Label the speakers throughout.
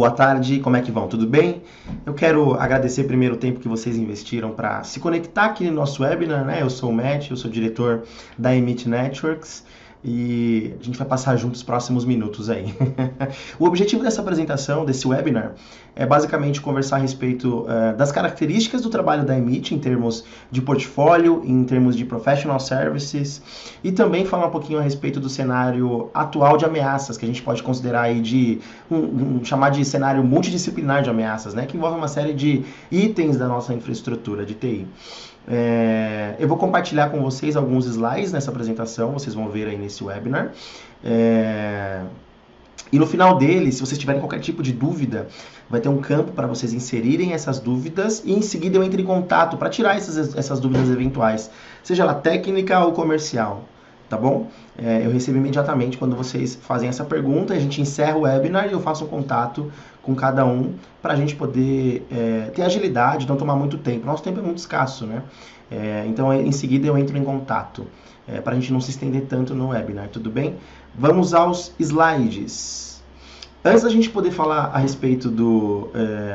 Speaker 1: Boa tarde, como é que vão? Tudo bem? Eu quero agradecer primeiro o tempo que vocês investiram para se conectar aqui no nosso webinar, né? Eu sou o Matt, eu sou diretor da Emit Networks e a gente vai passar juntos os próximos minutos aí. O objetivo dessa apresentação, desse webinar, é basicamente conversar a respeito das características do trabalho da Emit em termos de portfólio, em termos de professional services e também falar um pouquinho a respeito do cenário atual de ameaças, que a gente pode considerar aí de chamar de cenário multidisciplinar de ameaças, né? Que envolve uma série de itens da nossa infraestrutura de TI. Eu vou compartilhar com vocês alguns slides nessa apresentação, vocês vão ver aí nesse webinar. E no final dele, se vocês tiverem qualquer tipo de dúvida, vai ter um campo para vocês inserirem essas dúvidas e em seguida eu entro em contato para tirar essas dúvidas eventuais, seja ela técnica ou comercial, tá bom? Eu recebo imediatamente quando vocês fazem essa pergunta, a gente encerra o webinar e eu faço um contato com cada um para a gente poder ter agilidade, não tomar muito tempo. Nosso tempo é muito escasso, né? Então, em seguida, eu entro em contato para a gente não se estender tanto no webinar, tudo bem? Vamos aos slides. Antes da gente poder falar a respeito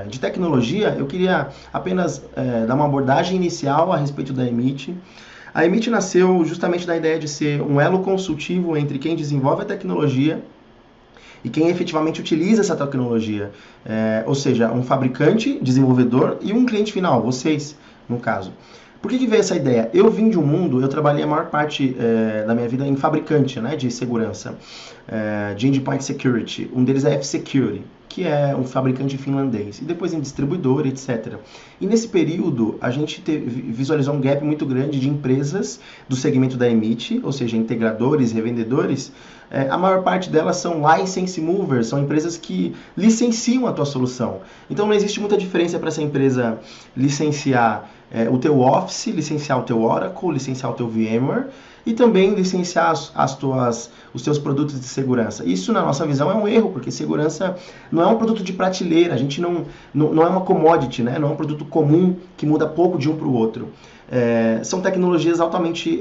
Speaker 1: de tecnologia, eu queria apenas dar uma abordagem inicial a respeito da Emit. A Emit nasceu justamente da ideia de ser um elo consultivo entre quem desenvolve a tecnologia e quem efetivamente utiliza essa tecnologia, ou seja, um fabricante, desenvolvedor e um cliente final, vocês, no caso. Por que veio essa ideia? Eu vim de um mundo, eu trabalhei a maior parte da minha vida em fabricante, né, de segurança, de endpoint security. Um deles é F-Security, que é um fabricante finlandês, e depois em distribuidor, etc. E nesse período, a gente visualizou um gap muito grande de empresas do segmento da Emit, ou seja, integradores, revendedores. A maior parte delas são license movers, são empresas que licenciam a tua solução. Então não existe muita diferença para essa empresa licenciar o teu Office, licenciar o teu Oracle, licenciar o teu VMware e também licenciar os teus produtos de segurança. Isso, na nossa visão, é um erro, porque segurança não é um produto de prateleira, a gente não é uma commodity, né? Não é um produto comum que muda pouco de um para o outro. São tecnologias altamente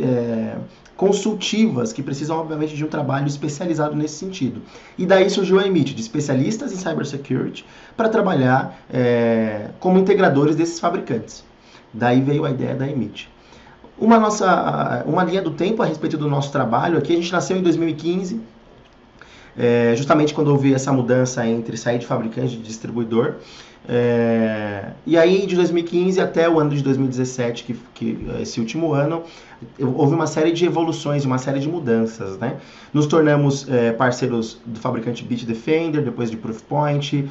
Speaker 1: consultivas, que precisam, obviamente, de um trabalho especializado nesse sentido. E daí surgiu a Emit, de especialistas em cybersecurity, para trabalhar como integradores desses fabricantes. Daí veio a ideia da Emit. Uma linha do tempo a respeito do nosso trabalho aqui, a gente nasceu em 2015, justamente quando houve essa mudança entre sair de fabricante e de distribuidor. E aí, de 2015 até o ano de 2017, que esse último ano, houve uma série de evoluções, uma série de mudanças, né? Nos tornamos parceiros do fabricante Bitdefender, depois de Proofpoint.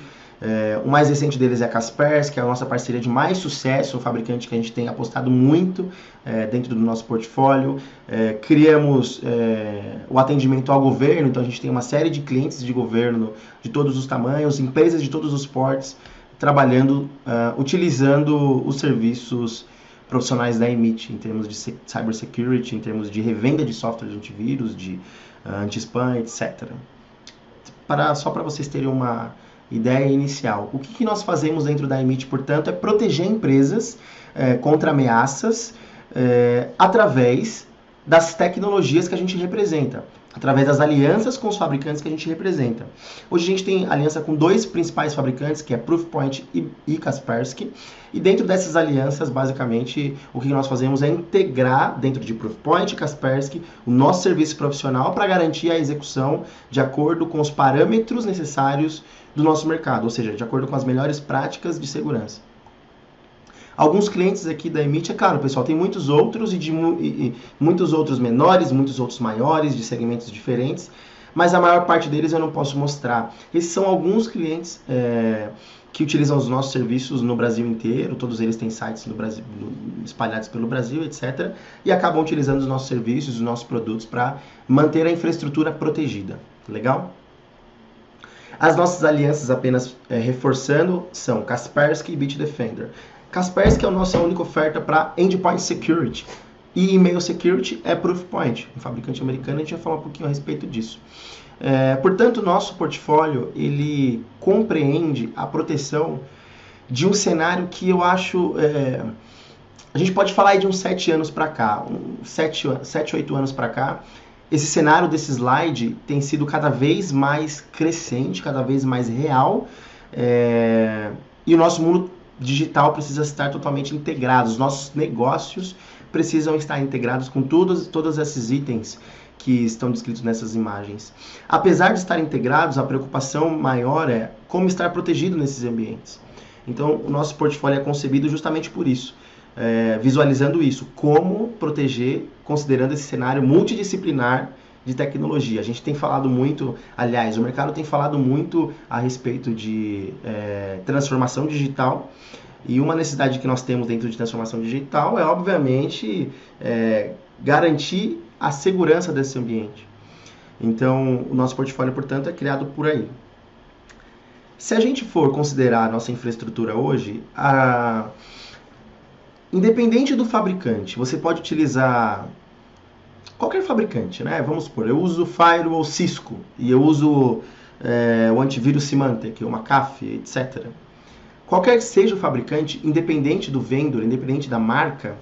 Speaker 1: O mais recente deles é a Kaspersky, que é a nossa parceria de mais sucesso, um fabricante que a gente tem apostado muito dentro do nosso portfólio. Criamos o atendimento ao governo, então a gente tem uma série de clientes de governo de todos os tamanhos, empresas de todos os portes, trabalhando, utilizando os serviços profissionais da Emit, em termos de cybersecurity, em termos de revenda de software de antivírus, de anti-spam, etc. Só para vocês terem uma ideia inicial. O que nós fazemos dentro da Emit, portanto, é proteger empresas contra ameaças através das tecnologias que a gente representa, através das alianças com os fabricantes que a gente representa. Hoje a gente tem aliança com dois principais fabricantes, que é Proofpoint e Kaspersky, e dentro dessas alianças, basicamente, o que nós fazemos é integrar dentro de Proofpoint e Kaspersky o nosso serviço profissional para garantir a execução de acordo com os parâmetros necessários do nosso mercado, ou seja, de acordo com as melhores práticas de segurança. Alguns clientes aqui da Emit, é claro, pessoal, tem muitos outros e muitos outros menores, muitos outros maiores, de segmentos diferentes, mas a maior parte deles eu não posso mostrar. Esses são alguns clientes que utilizam os nossos serviços no Brasil inteiro, todos eles têm sites no Brasil, espalhados pelo Brasil, etc. E acabam utilizando os nossos serviços, os nossos produtos para manter a infraestrutura protegida. Legal? As nossas alianças, apenas reforçando, são Kaspersky e Bitdefender. Kaspersky é a nossa única oferta para Endpoint Security e Email Security é Proofpoint, um fabricante americano, a gente vai falar um pouquinho a respeito disso. Portanto, o nosso portfólio, ele compreende a proteção de um cenário que eu acho... a gente pode falar aí de uns 7 anos para cá, 7, 8 anos para cá, esse cenário desse slide tem sido cada vez mais crescente, cada vez mais real, E o nosso mundo digital precisa estar totalmente integrado. Os nossos negócios precisam estar integrados com todos esses itens que estão descritos nessas imagens. Apesar de estar integrados, a preocupação maior é como estar protegido nesses ambientes. Então, o nosso portfólio é concebido justamente por isso, visualizando isso, como proteger, considerando esse cenário multidisciplinar de tecnologia. A gente tem falado muito, aliás, o mercado tem falado muito a respeito de transformação digital, e uma necessidade que nós temos dentro de transformação digital é, obviamente, garantir a segurança desse ambiente. Então, o nosso portfólio, portanto, é criado por aí. Se a gente for considerar a nossa infraestrutura hoje, independente do fabricante, você pode utilizar qualquer fabricante, né? Vamos supor, eu uso Firewall Cisco e eu uso o antivírus Symantec, o McAfee, etc. Qualquer que seja o fabricante, independente do vendor, independente da marca,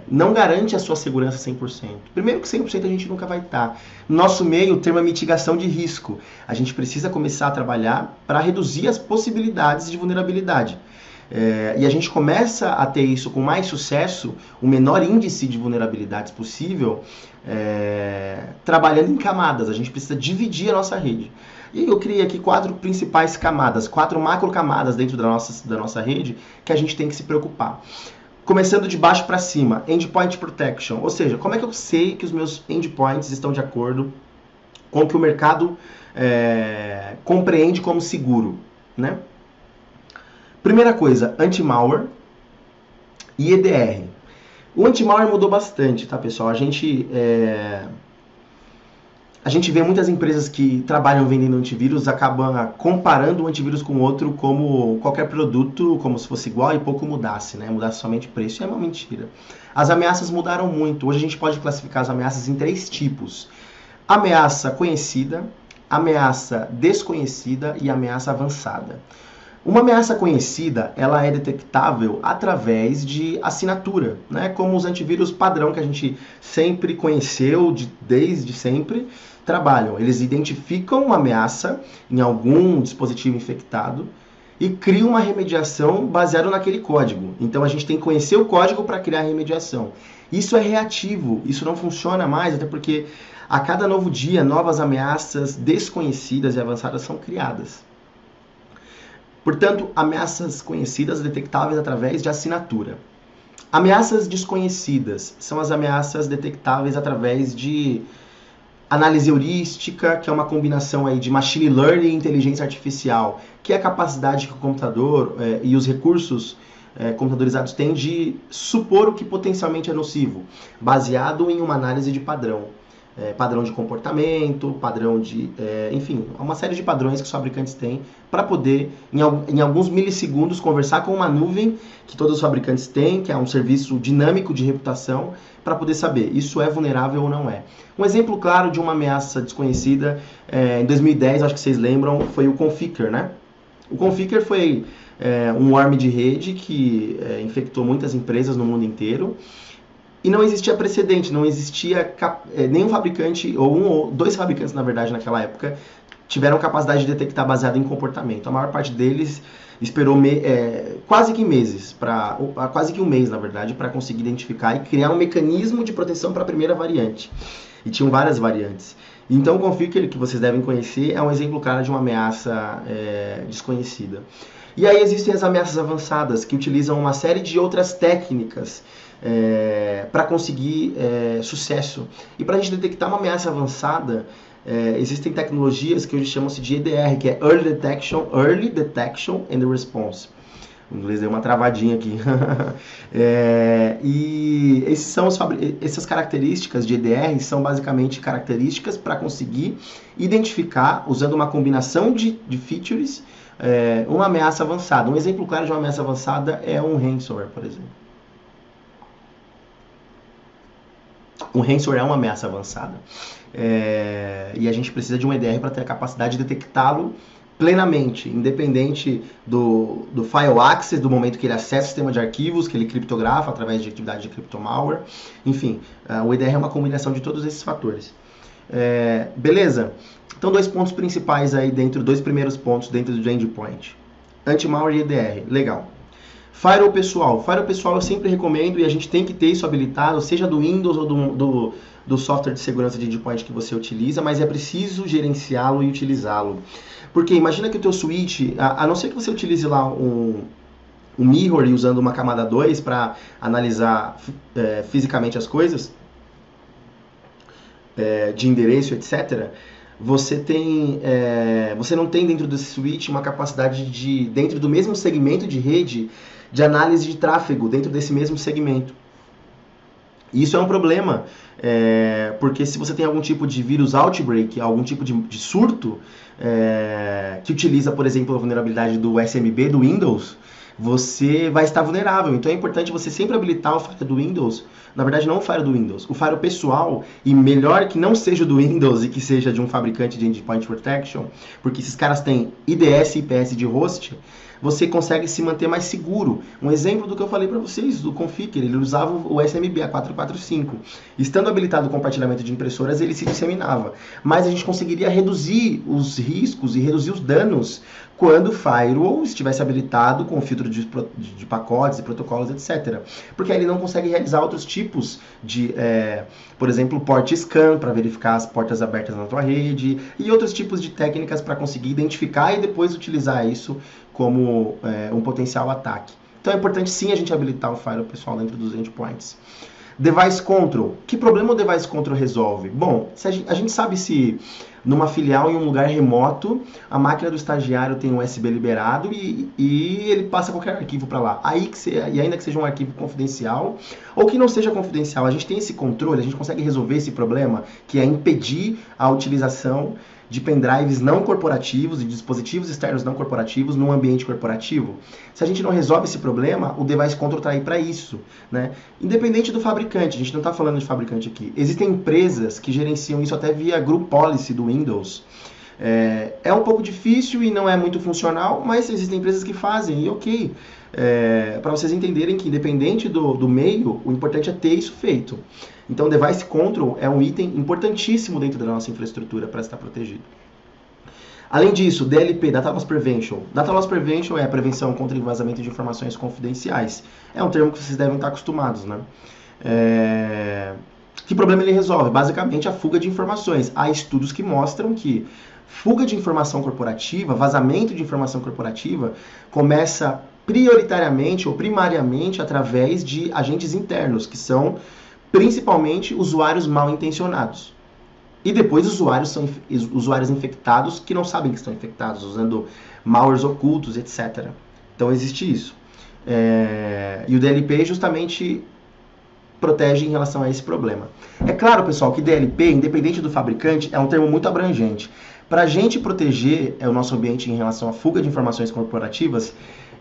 Speaker 1: não garante a sua segurança 100%. Primeiro que 100% a gente nunca vai estar. No nosso meio, o termo é mitigação de risco. A gente precisa começar a trabalhar para reduzir as possibilidades de vulnerabilidade. E a gente começa a ter isso com mais sucesso, o menor índice de vulnerabilidades possível, trabalhando em camadas. A gente precisa dividir a nossa rede. E eu criei aqui 4 principais camadas, 4 macro camadas dentro da nossa rede que a gente tem que se preocupar. Começando de baixo para cima, Endpoint Protection, ou seja, como é que eu sei que os meus endpoints estão de acordo com o que o mercado compreende como seguro, né? Primeira coisa, anti-malware e EDR. O anti-malware mudou bastante, tá, pessoal? A gente vê muitas empresas que trabalham vendendo antivírus, acabam comparando um antivírus com outro como qualquer produto, como se fosse igual e pouco mudasse, né? Mudasse somente preço, é uma mentira. As ameaças mudaram muito. Hoje a gente pode classificar as ameaças em 3 tipos. Ameaça conhecida, ameaça desconhecida e ameaça avançada. Uma ameaça conhecida, ela é detectável através de assinatura, né? Como os antivírus padrão que a gente sempre conheceu, desde sempre, trabalham. Eles identificam uma ameaça em algum dispositivo infectado e criam uma remediação baseada naquele código. Então a gente tem que conhecer o código para criar a remediação. Isso é reativo, isso não funciona mais, até porque a cada novo dia, novas ameaças desconhecidas e avançadas são criadas. Portanto, ameaças conhecidas detectáveis através de assinatura. Ameaças desconhecidas são as ameaças detectáveis através de análise heurística, que é uma combinação aí de machine learning e inteligência artificial, que é a capacidade que o computador e os recursos computadorizados têm de supor o que potencialmente é nocivo, baseado em uma análise de padrão. Padrão de comportamento, padrão de... enfim, uma série de padrões que os fabricantes têm para poder, em alguns milissegundos, conversar com uma nuvem que todos os fabricantes têm, que é um serviço dinâmico de reputação, para poder saber isso é vulnerável ou não é. Um exemplo claro de uma ameaça desconhecida, em 2010, acho que vocês lembram, foi o Conficker, né? O Conficker foi um worm de rede que infectou muitas empresas no mundo inteiro. E não existia precedente, não existia nenhum fabricante, ou 1 ou 2 fabricantes, na verdade, naquela época, tiveram capacidade de detectar baseado em comportamento. A maior parte deles esperou quase que meses, quase que um mês, na verdade, para conseguir identificar e criar um mecanismo de proteção para a primeira variante. E tinham várias variantes. Então, o Conficker, que vocês devem conhecer, é um exemplo claro de uma ameaça desconhecida. E aí existem as ameaças avançadas, que utilizam uma série de outras técnicas para conseguir sucesso. E para a gente detectar uma ameaça avançada, existem tecnologias que hoje chamam-se de EDR, que é Early Detection and Response. O inglês deu uma travadinha aqui. E essas características de EDR são basicamente características para conseguir identificar, usando uma combinação de features, uma ameaça avançada. Um exemplo claro de uma ameaça avançada é um ransomware, por exemplo. Um ransomware é uma ameaça avançada. E a gente precisa de um EDR para ter a capacidade de detectá-lo plenamente, independente do file access, do momento que ele acessa o sistema de arquivos, que ele criptografa através de atividade de cryptomalware. Enfim, o EDR é uma combinação de todos esses fatores. Beleza? Então, dois pontos principais aí dois primeiros pontos dentro do endpoint. Anti-malware e EDR, legal. Firewall pessoal. Firewall pessoal eu sempre recomendo e a gente tem que ter isso habilitado, seja do Windows ou do software de segurança de endpoint que você utiliza, mas é preciso gerenciá-lo e utilizá-lo. Porque imagina que o teu switch, a não ser que você utilize lá um mirror e usando uma camada 2 para analisar fisicamente as coisas, de endereço, etc., você não tem dentro desse switch uma capacidade de, dentro do mesmo segmento de rede, de análise de tráfego dentro desse mesmo segmento. E isso é um problema, porque se você tem algum tipo de vírus outbreak, algum tipo de surto, que utiliza, por exemplo, a vulnerabilidade do SMB do Windows, você vai estar vulnerável. Então é importante você sempre habilitar o firewall do Windows. Na verdade, não o firewall do Windows, o firewall pessoal, e melhor que não seja do Windows e que seja de um fabricante de endpoint protection, porque esses caras têm IDS e IPS de host, você consegue se manter mais seguro. Um exemplo do que eu falei para vocês, do Conficker, ele usava o SMB, a 445. Estando habilitado o compartilhamento de impressoras, ele se disseminava. Mas a gente conseguiria reduzir os riscos e reduzir os danos quando o firewall estivesse habilitado com filtro de pacotes e protocolos, etc. Porque aí ele não consegue realizar outros tipos de, por exemplo, port scan para verificar as portas abertas na tua rede e outros tipos de técnicas para conseguir identificar e depois utilizar isso como um potencial ataque. Então é importante sim a gente habilitar o firewall pessoal dentro dos endpoints. Device Control. Que problema o Device Control resolve? Bom, a gente sabe se numa filial em um lugar remoto, a máquina do estagiário tem um USB liberado e ele passa qualquer arquivo para lá. E ainda que seja um arquivo confidencial, ou que não seja confidencial, a gente tem esse controle, a gente consegue resolver esse problema, que é impedir a utilização de pendrives não corporativos e dispositivos externos não corporativos num ambiente corporativo. Se a gente não resolve esse problema, o Device Control está aí para isso, né? Independente do fabricante, a gente não está falando de fabricante aqui. Existem empresas que gerenciam isso até via Group Policy do Windows. É um pouco difícil e não é muito funcional, mas existem empresas que fazem, e ok. Para vocês entenderem que independente do meio, o importante é ter isso feito. Então, Device Control é um item importantíssimo dentro da nossa infraestrutura para estar protegido. Além disso, DLP, Data Loss Prevention. Data Loss Prevention é a prevenção contra o vazamento de informações confidenciais. É um termo que vocês devem estar acostumados, né? Que problema ele resolve? Basicamente, a fuga de informações. Há estudos que mostram que fuga de informação corporativa, vazamento de informação corporativa, começa prioritariamente ou primariamente através de agentes internos, que são principalmente usuários mal intencionados. E depois usuários infectados que não sabem que estão infectados, usando malwares ocultos, etc. Então existe isso. E o DLP justamente protege em relação a esse problema. É claro, pessoal, que DLP, independente do fabricante, é um termo muito abrangente. Para a gente proteger o nosso ambiente em relação à fuga de informações corporativas,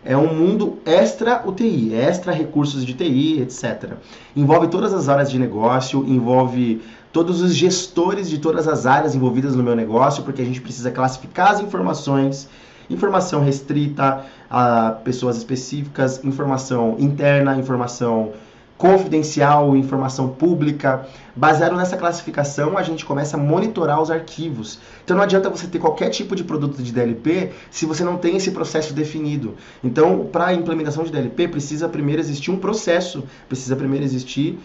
Speaker 1: é um mundo extra UTI, extra recursos de TI, etc. Envolve todas as áreas de negócio, envolve todos os gestores de todas as áreas envolvidas no meu negócio, porque a gente precisa classificar as informações, informação restrita a pessoas específicas, informação interna, informação confidencial, informação pública. Baseado nessa classificação, a gente começa a monitorar os arquivos. Então não adianta você ter qualquer tipo de produto de DLP se você não tem esse processo definido. Então, para a implementação de DLP, precisa primeiro existir um processo, precisa primeiro existir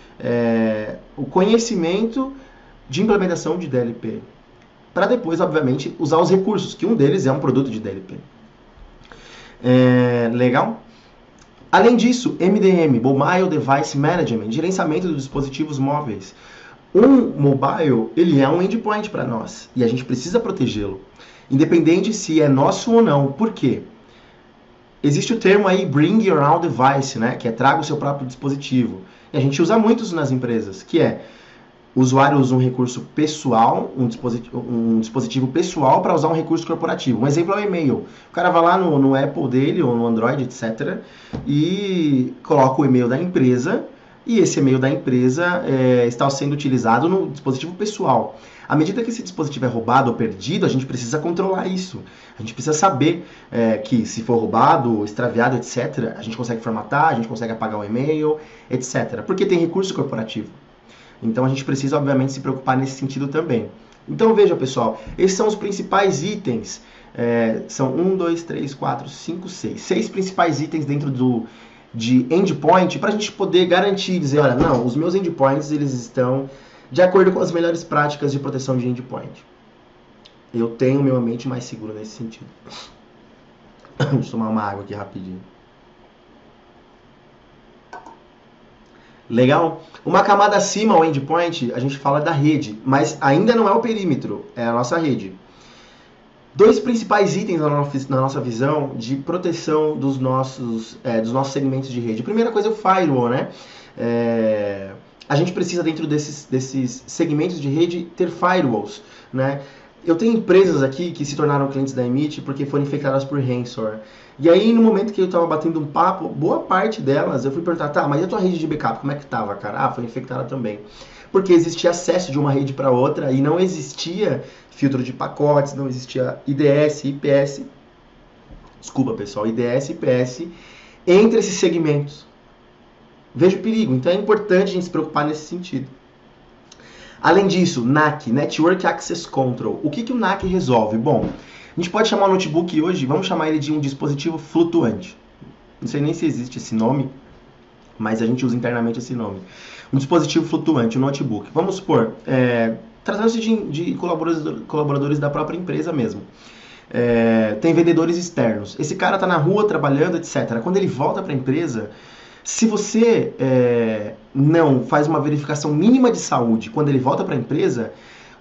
Speaker 1: o conhecimento de implementação de DLP. Para depois, obviamente, usar os recursos, que um deles é um produto de DLP. Legal? Além disso, MDM, Mobile Device Management, gerenciamento dos dispositivos móveis. Um mobile, ele é um endpoint para nós e a gente precisa protegê-lo, independente se é nosso ou não. Por quê? Existe o termo aí, Bring Your Own Device, né? Que é traga o seu próprio dispositivo. E a gente usa muito isso nas empresas, que é o usuário usa um recurso pessoal, um dispositivo pessoal para usar um recurso corporativo. Um exemplo é o e-mail. O cara vai lá no Apple dele ou no Android, etc. e coloca o e-mail da empresa e esse e-mail da empresa está sendo utilizado no dispositivo pessoal. À medida que esse dispositivo é roubado ou perdido, a gente precisa controlar isso. A gente precisa saber que se for roubado, extraviado, etc., a gente consegue formatar, a gente consegue apagar o e-mail, etc. Porque tem recurso corporativo. Então a gente precisa, obviamente, se preocupar nesse sentido também. Então veja, pessoal, esses são os principais itens. São 1, 2, 3, 4, 5, 6. 6 principais itens dentro de endpoint para a gente poder garantir, dizer, olha, não, os meus endpoints eles estão de acordo com as melhores práticas de proteção de endpoint. Eu tenho meu ambiente mais seguro nesse sentido. Deixa eu tomar uma água aqui rapidinho. Legal? Uma camada acima ao endpoint, a gente fala da rede, mas ainda não é o perímetro, é a nossa rede. Dois principais itens na nossa visão de proteção dos nossos segmentos de rede. A primeira coisa é o firewall, né? A gente precisa, dentro desses segmentos de rede, ter firewalls, né? Eu tenho empresas aqui que se tornaram clientes da Emit porque foram infectadas por ransomware. E aí, no momento que eu estava batendo um papo, boa parte delas, eu fui perguntar, tá, mas e a tua rede de backup, como é que tava, cara? Ah, foi infectada também. Porque existia acesso de uma rede para outra e não existia filtro de pacotes, não existia IDS, IPS. Desculpa, pessoal, IDS, IPS entre esses segmentos. Veja o perigo, então é importante a gente se preocupar nesse sentido. Além disso, NAC, Network Access Control. O que o NAC resolve? Bom, a gente pode chamar o notebook hoje, vamos chamar ele de um dispositivo flutuante. Não sei nem se existe esse nome, mas a gente usa internamente esse nome. Um dispositivo flutuante, um notebook. Vamos supor, tratando-se de colaboradores da própria empresa mesmo. Tem vendedores externos. Esse cara está na rua trabalhando, etc. Quando ele volta para a empresa, se você não faz uma verificação mínima de saúde quando ele volta para a empresa,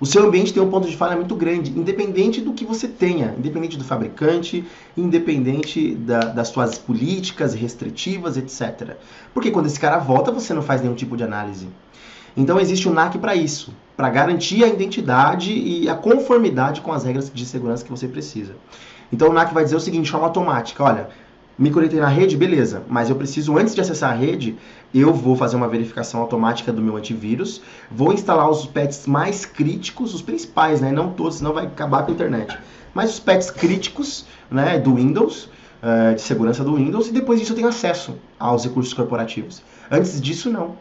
Speaker 1: o seu ambiente tem um ponto de falha muito grande, independente do que você tenha, independente do fabricante, independente das suas políticas restritivas, etc. Porque quando esse cara volta, você não faz nenhum tipo de análise. Então existe o NAC para isso, para garantir a identidade e a conformidade com as regras de segurança que você precisa. Então o NAC vai dizer o seguinte, de forma automática, olha, me conectei na rede, beleza, mas eu preciso, antes de acessar a rede, eu vou fazer uma verificação automática do meu antivírus, vou instalar os patches mais críticos, os principais, né, não todos, senão vai acabar com a internet, mas os patches críticos, né, do Windows, de segurança do Windows, e depois disso eu tenho acesso aos recursos corporativos. Antes disso, não.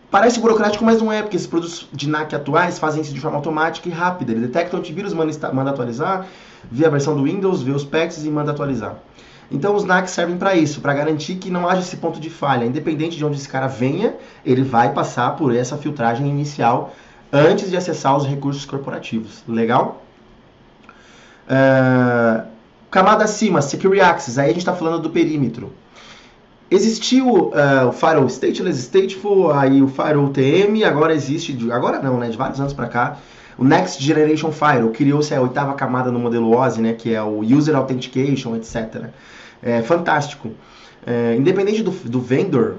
Speaker 1: Parece burocrático, mas não é, porque esses produtos de NAC atuais fazem isso de forma automática e rápida. Ele detecta o antivírus, manda atualizar, vê a versão do Windows, vê os patches e manda atualizar. Então os NACs servem para isso, para garantir que não haja esse ponto de falha. Independente de onde esse cara venha, ele vai passar por essa filtragem inicial antes de acessar os recursos corporativos. Legal? Camada acima, Security Access. Aí a gente está falando do perímetro. Existiu o Firewall Stateless, Stateful, aí o Firewall TM, agora existe, agora não, né, de vários anos para cá, o Next Generation Firewall, criou-se a 8ª camada no modelo OSI, né, que é o User Authentication, etc. Fantástico. Independente do vendor,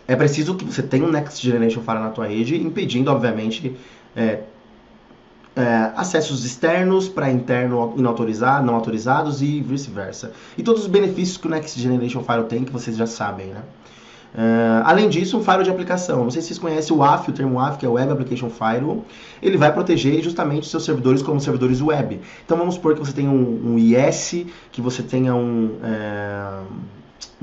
Speaker 1: é preciso que você tenha um Next Generation Firewall na tua rede, impedindo, obviamente, acessos externos para interno não autorizados e vice-versa. E todos os benefícios que o Next Generation Firewall tem, que vocês já sabem, né? Além disso, um firewall de aplicação. Não sei se vocês conhecem o WAF, o termo WAF, que é o Web Application Firewall. Ele vai proteger justamente os seus servidores como servidores web. Então vamos supor que você tenha um IS, que você tenha um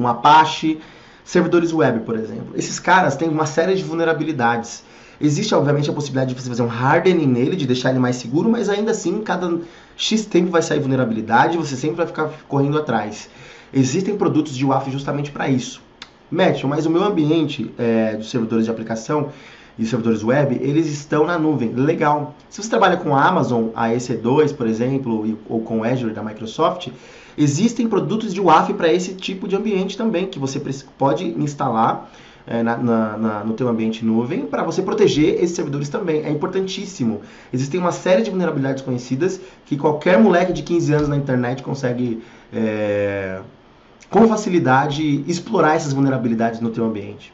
Speaker 1: Apache, servidores web, por exemplo. Esses caras têm uma série de vulnerabilidades. Existe, obviamente, a possibilidade de você fazer um hardening nele, de deixar ele mais seguro, mas ainda assim, cada X tempo vai sair vulnerabilidade e você sempre vai ficar correndo atrás. Existem produtos de WAF justamente para isso. Matthew, mas o meu ambiente dos servidores de aplicação e servidores web, eles estão na nuvem. Legal. Se você trabalha com a Amazon, a EC2, por exemplo, ou com o Azure da Microsoft, existem produtos de WAF para esse tipo de ambiente também, que você pode instalar no teu ambiente nuvem para você proteger esses servidores também. É importantíssimo. Existem uma série de vulnerabilidades conhecidas que qualquer moleque de 15 anos na internet consegue com facilidade explorar essas vulnerabilidades no teu ambiente.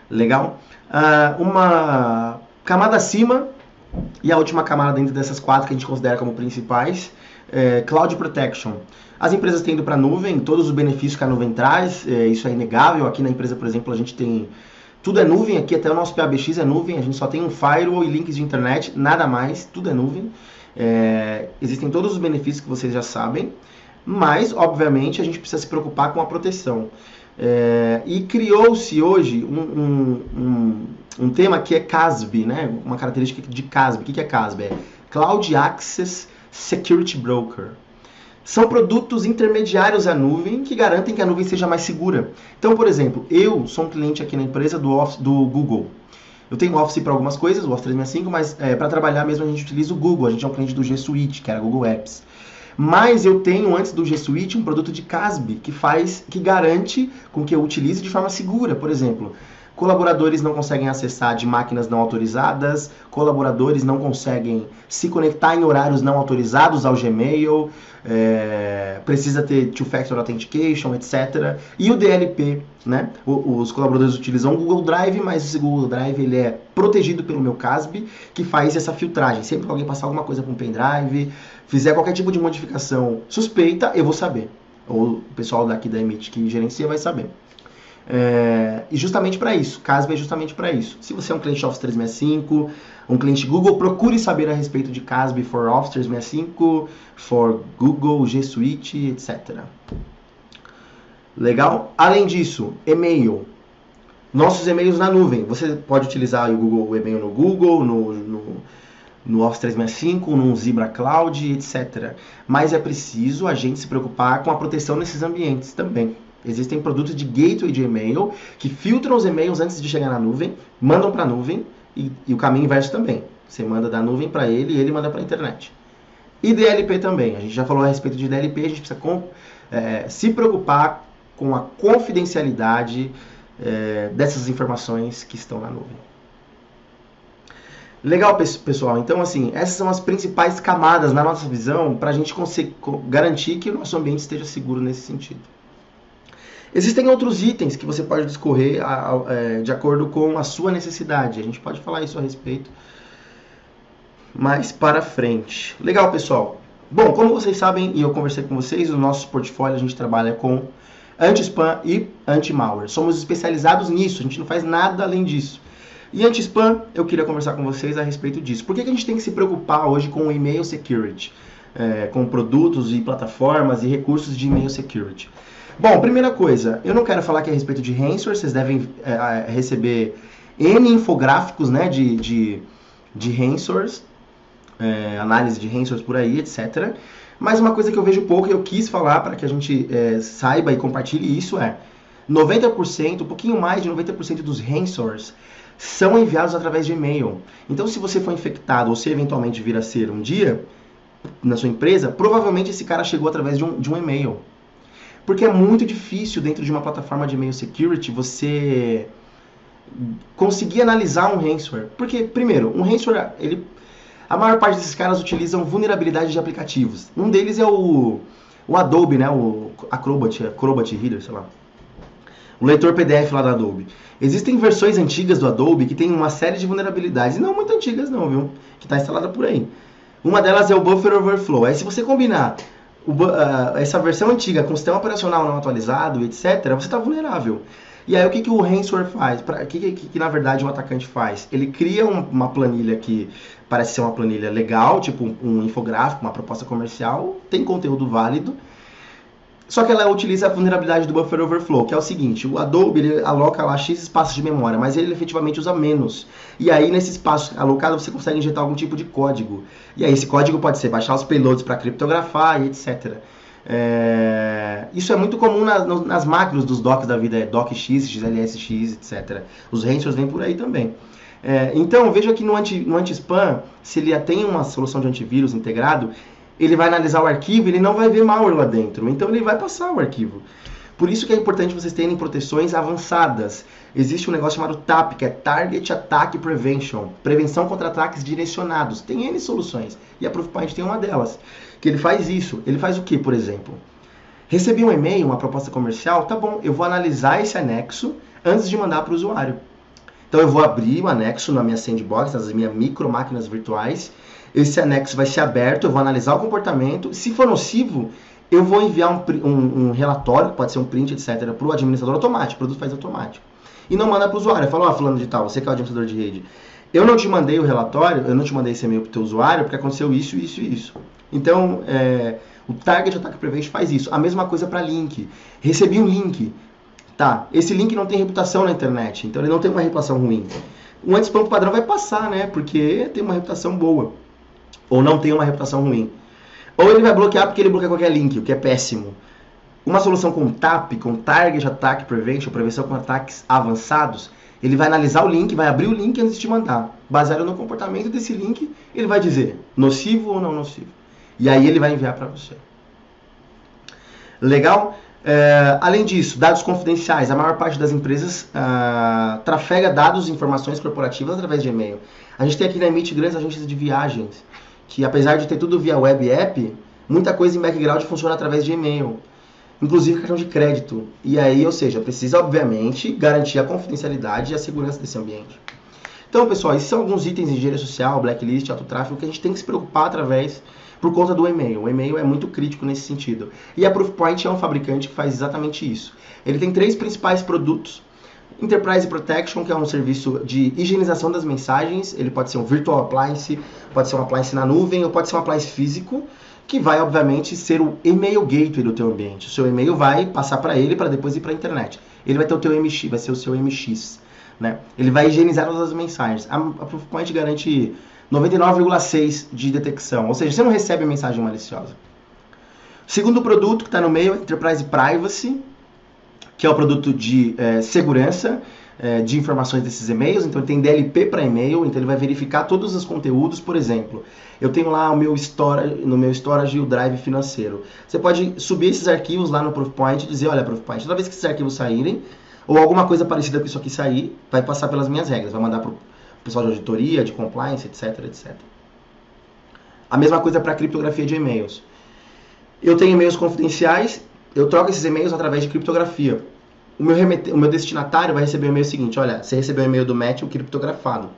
Speaker 1: Legal? Uma camada acima e a última camada dentro dessas 4 que a gente considera como principais, Cloud Protection. As empresas têm ido para a nuvem, todos os benefícios que a nuvem traz, isso é inegável. Aqui na empresa, por exemplo, a gente tem... Tudo é nuvem, aqui até o nosso PABX é nuvem, a gente só tem um firewall e links de internet, nada mais, tudo é nuvem. Existem todos os benefícios que vocês já sabem, mas, obviamente, a gente precisa se preocupar com a proteção. E criou-se hoje um tema que é CASB, né? Uma característica de CASB. O que é CASB? É Cloud Access Security Broker. São produtos intermediários à nuvem que garantem que a nuvem seja mais segura. Então, por exemplo, eu sou um cliente aqui na empresa do Google. Eu tenho Office para algumas coisas, o Office 365, mas para trabalhar mesmo a gente utiliza o Google. A gente é um cliente do G Suite, que era Google Apps. Mas eu tenho, antes do G Suite, um produto de CASB, que garante com que eu utilize de forma segura. Por exemplo, colaboradores não conseguem acessar de máquinas não autorizadas, colaboradores não conseguem se conectar em horários não autorizados ao Gmail, precisa ter Two-Factor Authentication, etc. E o DLP, né? Os colaboradores utilizam o Google Drive, mas esse Google Drive ele é protegido pelo meu CASB, que faz essa filtragem. Sempre que alguém passar alguma coisa para um pendrive, fizer qualquer tipo de modificação suspeita, eu vou saber. Ou o pessoal daqui da Emit que gerencia vai saber. E justamente para isso, CASB é justamente para isso. Se você é um cliente Office 365, um cliente Google, procure saber a respeito de CASB for Office 365, for Google, G Suite, etc. Legal? Além disso, e-mail. Nossos e-mails na nuvem. Você pode utilizar o e-mail no Google, no Office 365, no Zebra Cloud, etc. Mas é preciso a gente se preocupar com a proteção nesses ambientes também. Existem produtos de gateway de e-mail que filtram os e-mails antes de chegar na nuvem, mandam para a nuvem e o caminho inverso também. Você manda da nuvem para ele e ele manda para a internet. E DLP também. A gente já falou a respeito de DLP, a gente precisa se preocupar com a confidencialidade dessas informações que estão na nuvem. Legal, pessoal? Então, assim, essas são as principais camadas na nossa visão para a gente garantir que o nosso ambiente esteja seguro nesse sentido. Existem outros itens que você pode discorrer de acordo com a sua necessidade. A gente pode falar isso a respeito mais para frente. Legal, pessoal? Bom, como vocês sabem, e eu conversei com vocês, no nosso portfólio a gente trabalha com anti-spam e anti-malware. Somos especializados nisso, a gente não faz nada além disso. E anti-spam, eu queria conversar com vocês a respeito disso. Por que a gente tem que se preocupar hoje com o email security? Com produtos e plataformas e recursos de email security? Bom, primeira coisa, eu não quero falar aqui a respeito de ransomware, vocês devem receber N infográficos, né, de ransomwares, análise de ransomwares por aí, etc. Mas uma coisa que eu vejo pouco e eu quis falar para que a gente saiba e compartilhe isso 90%, um pouquinho mais de 90% dos ransomwares são enviados através de e-mail. Então, se você for infectado ou se eventualmente vir a ser um dia na sua empresa, provavelmente esse cara chegou através de um e-mail. Porque é muito difícil dentro de uma plataforma de e-mail security você conseguir analisar um ransomware. Porque, primeiro, um ransomware, a maior parte desses caras utilizam vulnerabilidade de aplicativos. Um deles é o Adobe, né? O Acrobat Reader, sei lá. O leitor PDF lá da Adobe. Existem versões antigas do Adobe que tem uma série de vulnerabilidades. E não muito antigas não, viu? Que está instalada por aí. Uma delas é o Buffer Overflow. Aí se você combinar essa versão antiga com o sistema operacional não atualizado, etc., você está vulnerável. E aí o que o ransomware faz? O que na verdade o atacante faz? Ele cria uma planilha que parece ser uma planilha legal, tipo um infográfico, uma proposta comercial, tem conteúdo válido, só que ela utiliza a vulnerabilidade do Buffer Overflow, que é o seguinte: o Adobe ele aloca lá X espaços de memória, mas ele efetivamente usa menos. E aí nesse espaço alocado você consegue injetar algum tipo de código. E aí esse código pode ser baixar os payloads para criptografar e etc. Isso é muito comum nas macros dos docs da vida, docx, xlsx, etc. Os ransomwares vêm por aí também. Então veja que no anti-spam, se ele tem uma solução de antivírus integrado, ele vai analisar o arquivo e ele não vai ver malware lá dentro. Então ele vai passar o arquivo. Por isso que é importante vocês terem proteções avançadas. Existe um negócio chamado TAP, que é Target Attack Prevention. Prevenção contra ataques direcionados. Tem N soluções. E a Proofpoint tem uma delas. Que ele faz isso. Ele faz o que, por exemplo? Recebi um e-mail, uma proposta comercial, tá bom, eu vou analisar esse anexo antes de mandar para o usuário. Então eu vou abrir o anexo na minha sandbox, nas minhas micro máquinas virtuais. Esse anexo vai ser aberto, eu vou analisar o comportamento. Se for nocivo, eu vou enviar um relatório, pode ser um print, etc., para o administrador automático, o produto faz automático. E não manda para o usuário. Fala, fulano de tal, você que é o administrador de rede, eu não te mandei o relatório, eu não te mandei esse e-mail para o teu usuário, porque aconteceu isso, isso e isso. Então, o Target Attack Prevention faz isso. A mesma coisa para link. Recebi um link. Tá, esse link não tem reputação na internet, então ele não tem uma reputação ruim. Um anti-spam padrão vai passar, né? Porque tem uma reputação boa. Ou não tem uma reputação ruim. Ou ele vai bloquear porque ele bloqueia qualquer link, o que é péssimo. Uma solução com TAP, com Target Attack Prevention, prevenção com ataques avançados, ele vai analisar o link, vai abrir o link antes de te mandar. Baseado no comportamento desse link, ele vai dizer nocivo ou não nocivo. E aí ele vai enviar para você. Legal? Além disso, dados confidenciais. A maior parte das empresas trafega dados e informações corporativas através de e-mail. A gente tem aqui na Emit grandes agências de viagens, que apesar de ter tudo via web app, muita coisa em background funciona através de e-mail. Inclusive cartão de crédito. E aí, ou seja, precisa obviamente garantir a confidencialidade e a segurança desse ambiente. Então, pessoal, esses são alguns itens de engenharia social, blacklist, autotráfego, que a gente tem que se preocupar por conta do e-mail. O e-mail é muito crítico nesse sentido. E a Proofpoint é um fabricante que faz exatamente isso. Ele tem 3 principais produtos. Enterprise Protection, que é um serviço de higienização das mensagens. Ele pode ser um virtual appliance, pode ser um appliance na nuvem, ou pode ser um appliance físico, que vai, obviamente, ser o e-mail gateway do teu ambiente. O seu e-mail vai passar para ele, para depois ir para a internet. Ele vai ter o teu MX, vai ser o seu MX. Né? Ele vai higienizar todas as mensagens. A Proofpoint garante 99,6% de detecção, ou seja, você não recebe mensagem maliciosa. Segundo produto que está no meio, Enterprise Privacy, que é o produto de segurança de informações desses e-mails. Então ele tem DLP para e-mail, então ele vai verificar todos os conteúdos. Por exemplo, eu tenho lá no meu storage o drive financeiro. Você pode subir esses arquivos lá no Proofpoint e dizer, olha, Proofpoint, toda vez que esses arquivos saírem, ou alguma coisa parecida com isso aqui sair, vai passar pelas minhas regras, vai mandar para o pessoal de auditoria, de compliance, etc, etc. A mesma coisa para criptografia de e-mails. Eu tenho e-mails confidenciais, eu troco esses e-mails através de criptografia. O meu destinatário vai receber o e-mail seguinte, olha, você recebeu o e-mail do Matthew criptografado.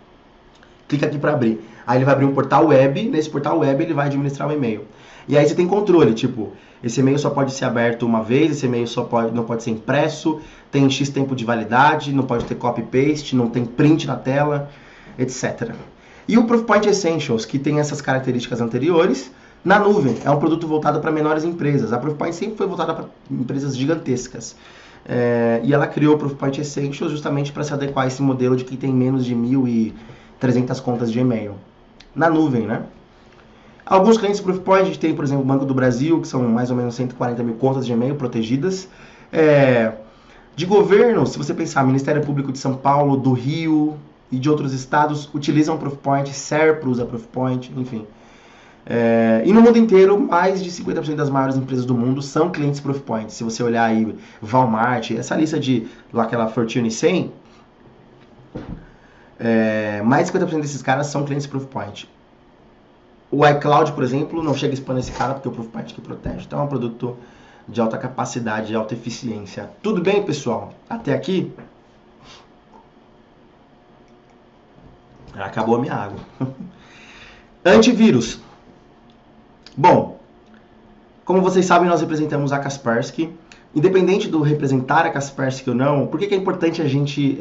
Speaker 1: Clica aqui para abrir. Aí ele vai abrir um portal web, nesse portal web ele vai administrar o e-mail. E aí você tem controle, tipo, esse e-mail só pode ser aberto uma vez, esse e-mail não pode ser impresso, tem X tempo de validade, não pode ter copy-paste, não tem print na tela, etc. E o Proofpoint Essentials, que tem essas características anteriores, na nuvem, é um produto voltado para menores empresas. A Proofpoint sempre foi voltada para empresas gigantescas. E ela criou o Proofpoint Essentials justamente para se adequar a esse modelo de quem tem menos de 1.300 contas de e-mail. Na nuvem, né? Alguns clientes do Proofpoint, a gente tem, por exemplo, o Banco do Brasil, que são mais ou menos 140 mil contas de e-mail protegidas. De governo, se você pensar, Ministério Público de São Paulo, do Rio e de outros estados, utilizam o Proofpoint, Serpro usa Proofpoint, enfim. E no mundo inteiro, mais de 50% das maiores empresas do mundo são clientes Proofpoint. Se você olhar aí, Walmart, essa lista de lá, aquela Fortune 100, mais de 50% desses caras são clientes Proofpoint. O iCloud, por exemplo, não chega a spam nesse cara porque é o Proofpoint que protege. Então é um produto de alta capacidade, de alta eficiência. Tudo bem, pessoal? Até aqui? Acabou a minha água. Antivírus. Bom, como vocês sabem, nós representamos a Kaspersky. Independente do representar a Kaspersky ou não, por que é importante a gente...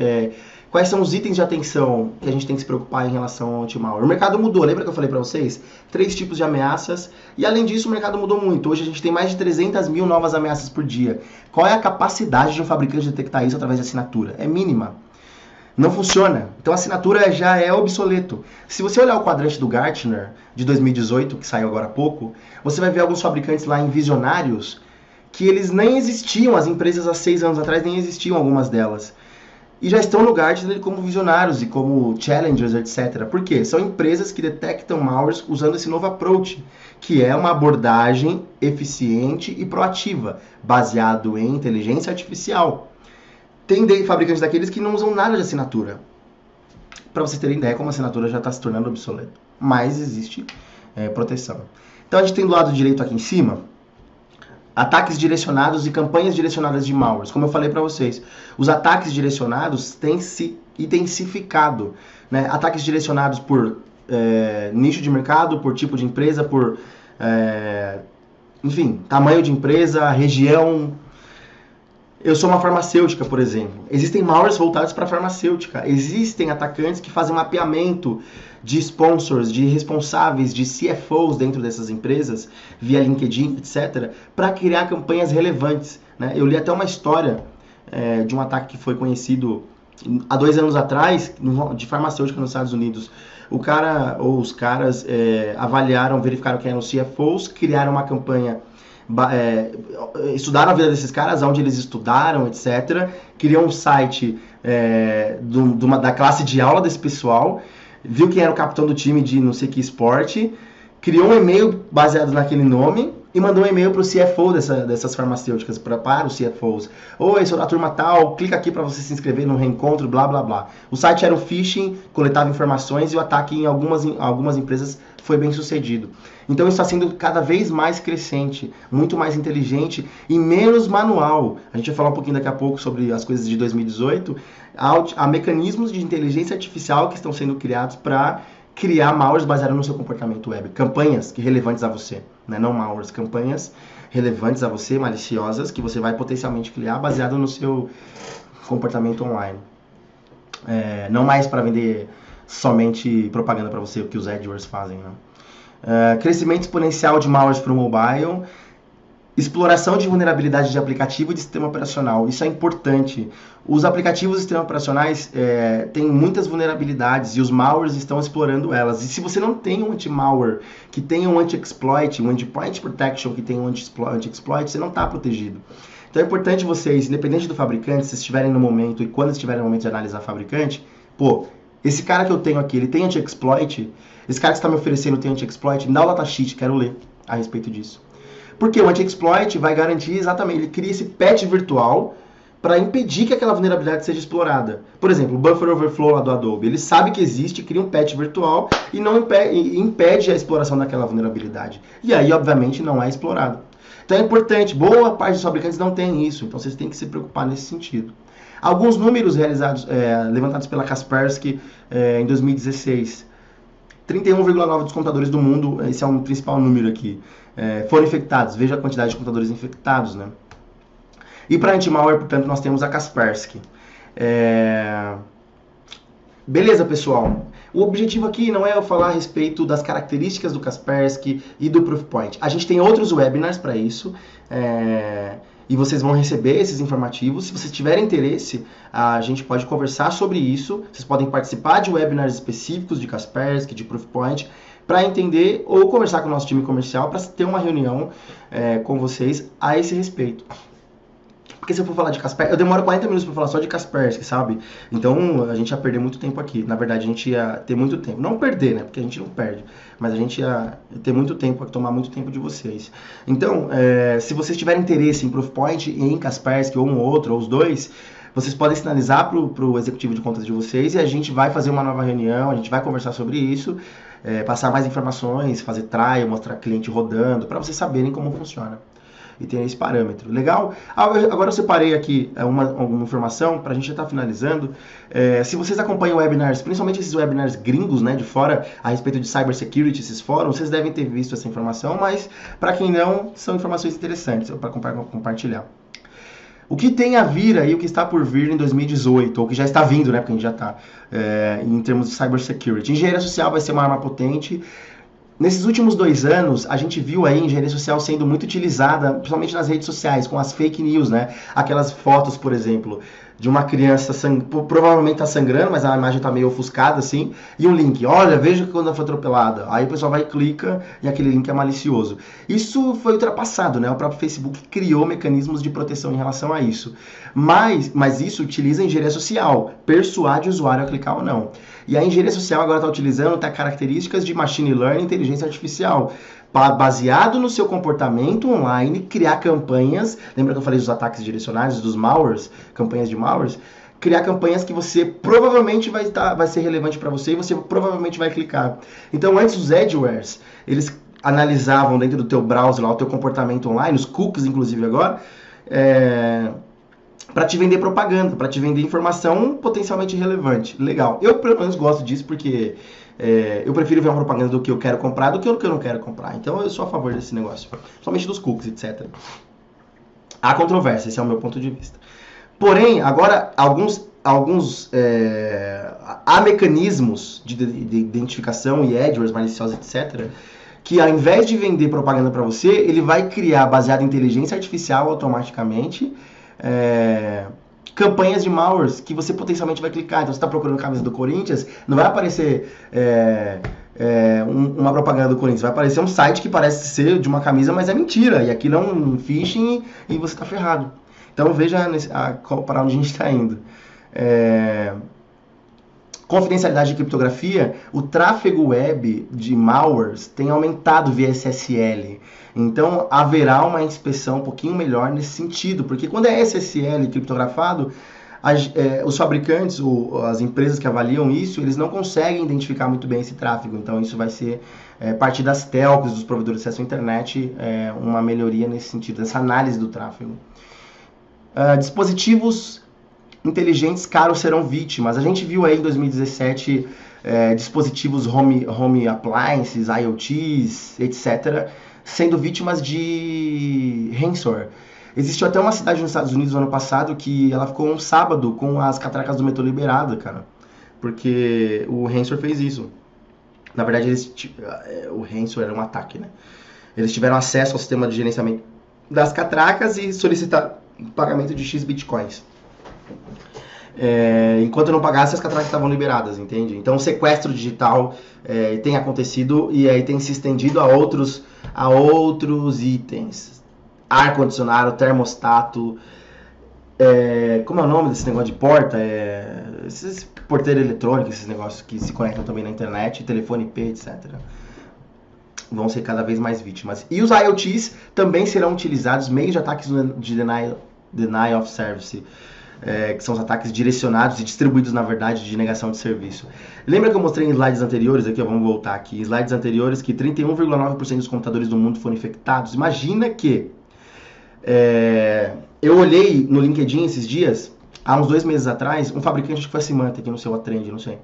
Speaker 1: quais são os itens de atenção que a gente tem que se preocupar em relação ao anti-malware? O mercado mudou, lembra que eu falei para vocês? 3 tipos de ameaças, e além disso o mercado mudou muito. Hoje a gente tem mais de 300 mil novas ameaças por dia. Qual é a capacidade de um fabricante de detectar isso através de assinatura? É mínima. Não funciona. Então a assinatura já é obsoleto. Se você olhar o quadrante do Gartner de 2018, que saiu agora há pouco, você vai ver alguns fabricantes lá em visionários que eles nem existiam, as empresas há 6 anos atrás nem existiam algumas delas. E já estão no Gartner como visionários e como challengers, etc. Por quê? São empresas que detectam malwares usando esse novo approach, que é uma abordagem eficiente e proativa, baseado em inteligência artificial. Tem fabricantes daqueles que não usam nada de assinatura. Para vocês terem ideia como a assinatura já está se tornando obsoleta. Mas existe proteção. Então a gente tem do lado direito aqui em cima, ataques direcionados e campanhas direcionadas de malwares. Como eu falei para vocês, os ataques direcionados têm se intensificado. Né? Ataques direcionados por nicho de mercado, por tipo de empresa, por enfim, tamanho de empresa, região. Eu sou uma farmacêutica, por exemplo. Existem malwares voltados para a farmacêutica. Existem atacantes que fazem mapeamento de sponsors, de responsáveis, de CFOs dentro dessas empresas, via LinkedIn, etc., para criar campanhas relevantes. Né? Eu li até uma história de um ataque que foi conhecido há 2 anos atrás, de farmacêutica nos Estados Unidos. O cara, ou os caras, avaliaram, verificaram quem eram os CFOs, criaram uma campanha, estudaram a vida desses caras, onde eles estudaram, etc. Criou um site da classe de aula desse pessoal, viu quem era o capitão do time de não sei que esporte, criou um e-mail baseado naquele nome e mandou um e-mail para o CFO dessas farmacêuticas, para os CFOs. Oi, sou da turma tal, clica aqui para você se inscrever no reencontro, blá, blá, blá. O site era um phishing, coletava informações e o ataque em algumas empresas foi bem sucedido. Então isso está sendo cada vez mais crescente, muito mais inteligente e menos manual. A gente vai falar um pouquinho daqui a pouco sobre as coisas de 2018. Há mecanismos de inteligência artificial que estão sendo criados para criar malwares baseados no seu comportamento web. Campanhas relevantes a você, né? Não malwares, campanhas relevantes a você, maliciosas, que você vai potencialmente criar baseado no seu comportamento online. Não mais para vender somente propaganda para você, o que os AdWords fazem, né? Crescimento exponencial de malwares para o mobile. Exploração de vulnerabilidade de aplicativo e de sistema operacional. Isso é importante. Os aplicativos e sistemas operacionais têm muitas vulnerabilidades e os malwares estão explorando elas. E se você não tem um anti-malware que tenha um anti-exploit, um endpoint protection que tenha um anti-exploit, você não está protegido. Então é importante vocês, independente do fabricante, se estiverem no momento e quando estiverem no momento de analisar fabricante, esse cara que eu tenho aqui, ele tem anti-exploit? Esse cara que está me oferecendo tem anti-exploit? Me dá o datasheet, quero ler a respeito disso. Porque o anti-exploit vai garantir exatamente, ele cria esse patch virtual para impedir que aquela vulnerabilidade seja explorada. Por exemplo, o Buffer Overflow lá do Adobe, ele sabe que existe, cria um patch virtual e não impede a exploração daquela vulnerabilidade. E aí, obviamente, não é explorado. Então é importante, boa parte dos fabricantes não tem isso, então vocês têm que se preocupar nesse sentido. Alguns números levantados pela Kaspersky em 2016. 31,9% dos computadores do mundo, esse é um principal número aqui, foram infectados. Veja a quantidade de computadores infectados, né? E para anti-malware, portanto, nós temos a Kaspersky. Beleza, pessoal? O objetivo aqui não é eu falar a respeito das características do Kaspersky e do Proofpoint. A gente tem outros webinars para isso, e vocês vão receber esses informativos. Se vocês tiverem interesse, a gente pode conversar sobre isso. Vocês podem participar de webinars específicos de Kaspersky, de Proofpoint, para entender ou conversar com o nosso time comercial para ter uma reunião com vocês a esse respeito. Porque se eu for falar de Kaspersky, eu demoro 40 minutos para falar só de Kaspersky, sabe? Então a gente ia perder muito tempo aqui. Na verdade, a gente ia ter muito tempo. Não perder, né? Porque a gente não perde. Mas a gente ia ter muito tempo, tomar muito tempo de vocês. Então, se vocês tiverem interesse em Proofpoint e em Kaspersky, ou um ou outro, ou os dois, vocês podem sinalizar para o executivo de contas de vocês e a gente vai fazer uma nova reunião, a gente vai conversar sobre isso, passar mais informações, fazer trial, mostrar cliente rodando, para vocês saberem como funciona. E tem esse parâmetro. Legal? Agora eu separei aqui alguma informação para a gente já estar finalizando. Se vocês acompanham webinars, principalmente esses webinars gringos, né, de fora, a respeito de cybersecurity, esses fóruns, vocês devem ter visto essa informação, mas para quem não, são informações interessantes para compartilhar. O que tem a vir aí, o que está por vir em 2018, ou que já está vindo, né, porque a gente já está, em termos de cybersecurity. Engenharia social vai ser uma arma potente. Nesses últimos 2 anos, a gente viu aí a engenharia social sendo muito utilizada, principalmente nas redes sociais, com as fake news, né? Aquelas fotos, por exemplo, de uma criança provavelmente está sangrando, mas a imagem está meio ofuscada assim, e um link, olha, veja quando ela foi atropelada. Aí o pessoal vai e clica e aquele link é malicioso. Isso foi ultrapassado, né? O próprio Facebook criou mecanismos de proteção em relação a isso. Mas isso utiliza a engenharia social, persuade o usuário a clicar ou não. E a engenharia social agora está utilizando características de machine learning e inteligência artificial, baseado no seu comportamento online, criar campanhas. Lembra que eu falei dos ataques direcionados, dos malwares, campanhas de malwares? Criar campanhas que você provavelmente vai ser relevante para você e você provavelmente vai clicar. Então, antes os adwares, eles analisavam dentro do teu browser, lá, o teu comportamento online, os cookies, inclusive agora, para te vender propaganda, para te vender informação potencialmente relevante. Legal. Eu, pelo menos, gosto disso porque eu prefiro ver uma propaganda do que eu quero comprar do que eu não quero comprar. Então, eu sou a favor desse negócio. Somente dos cookies, etc. Há controvérsia, esse é o meu ponto de vista. Porém, agora, há mecanismos de identificação e AdWords maliciosos, etc., que ao invés de vender propaganda para você, ele vai criar, baseado em inteligência artificial automaticamente, campanhas de malwares que você potencialmente vai clicar. Então você está procurando camisa do Corinthians, não vai aparecer uma propaganda do Corinthians, vai aparecer um site que parece ser de uma camisa, mas é mentira, e aquilo é um phishing e você está ferrado. Então veja para onde a gente está indo. Confidencialidade de criptografia, o tráfego web de malwares tem aumentado via SSL. Então haverá uma inspeção um pouquinho melhor nesse sentido, porque quando é SSL criptografado, os fabricantes, as empresas que avaliam isso, eles não conseguem identificar muito bem esse tráfego. Então isso vai ser, parte das telcos, dos provedores de acesso à internet, uma melhoria nesse sentido, essa análise do tráfego. Dispositivos inteligentes caros serão vítimas. A gente viu aí em 2017 dispositivos home appliances, IoTs, etc., sendo vítimas de ransomware. Existiu até uma cidade nos Estados Unidos no ano passado que ela ficou um sábado com as catracas do metrô liberadas, cara, porque o ransomware fez isso. Na verdade, o ransomware era um ataque, né? Eles tiveram acesso ao sistema de gerenciamento das catracas e solicitaram pagamento de X bitcoins. Enquanto não pagasse, as catracas estavam liberadas, entende? Então o sequestro digital tem acontecido e aí tem se estendido a outros itens. Ar-condicionado, termostato, como é o nome desse negócio de porta? Esses porteiros eletrônicos, esses negócios que se conectam também na internet, telefone IP, etc. Vão ser cada vez mais vítimas. E os IoTs também serão utilizados, meios de ataques de denial of service, que são os ataques direcionados e distribuídos, na verdade, de negação de serviço. Lembra que eu mostrei em slides anteriores, aqui, vamos voltar aqui, slides anteriores, que 31,9% dos computadores do mundo foram infectados? Imagina que eu olhei no LinkedIn esses dias, há uns 2 meses atrás, um fabricante, acho que foi a Symantec, não sei, o Trend, não sei,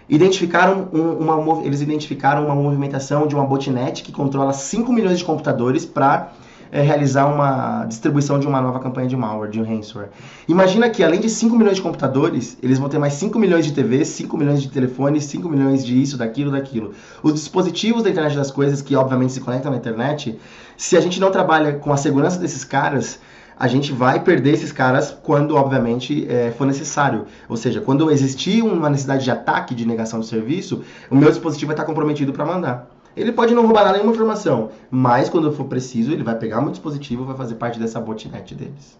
Speaker 1: eles identificaram uma movimentação de uma botnet que controla 5 milhões de computadores para realizar uma distribuição de uma nova campanha de malware, de um ransomware. Imagina que, além de 5 milhões de computadores, eles vão ter mais 5 milhões de TVs, 5 milhões de telefones, 5 milhões de isso, daquilo. Os dispositivos da internet das coisas, que obviamente se conectam na internet, se a gente não trabalha com a segurança desses caras, a gente vai perder esses caras quando, obviamente, for necessário. Ou seja, quando existir uma necessidade de ataque, de negação de serviço, o meu dispositivo vai estar comprometido para mandar. Ele pode não roubar nenhuma informação, mas quando for preciso, ele vai pegar o meu dispositivo e vai fazer parte dessa botnet deles.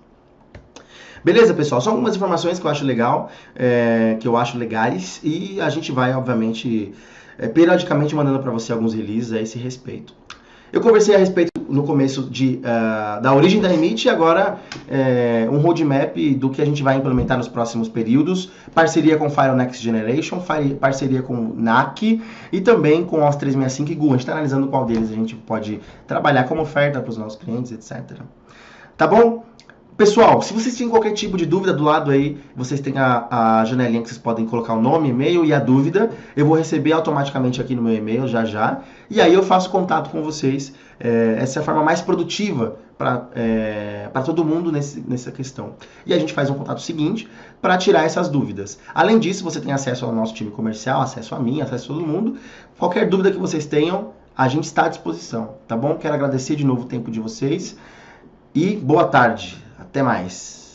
Speaker 1: Beleza, pessoal? São algumas informações que eu acho legal, que eu acho legais, e a gente vai, obviamente, periodicamente mandando para você alguns releases a esse respeito. Eu conversei a respeito no começo da origem da Remit e agora um roadmap do que a gente vai implementar nos próximos períodos, parceria com Firewall Next Generation, parceria com NAC e também com OS 365 e Google. A gente está analisando qual deles a gente pode trabalhar como oferta para os nossos clientes, etc. Tá bom? Pessoal, se vocês têm qualquer tipo de dúvida, do lado aí, vocês têm a janelinha que vocês podem colocar o nome, e-mail e a dúvida. Eu vou receber automaticamente aqui no meu e-mail, já. E aí eu faço contato com vocês. Essa é a forma mais produtiva para todo mundo nessa questão. E a gente faz um contato seguinte para tirar essas dúvidas. Além disso, você tem acesso ao nosso time comercial, acesso a mim, acesso a todo mundo. Qualquer dúvida que vocês tenham, a gente está à disposição, tá bom? Quero agradecer de novo o tempo de vocês e boa tarde. Até mais.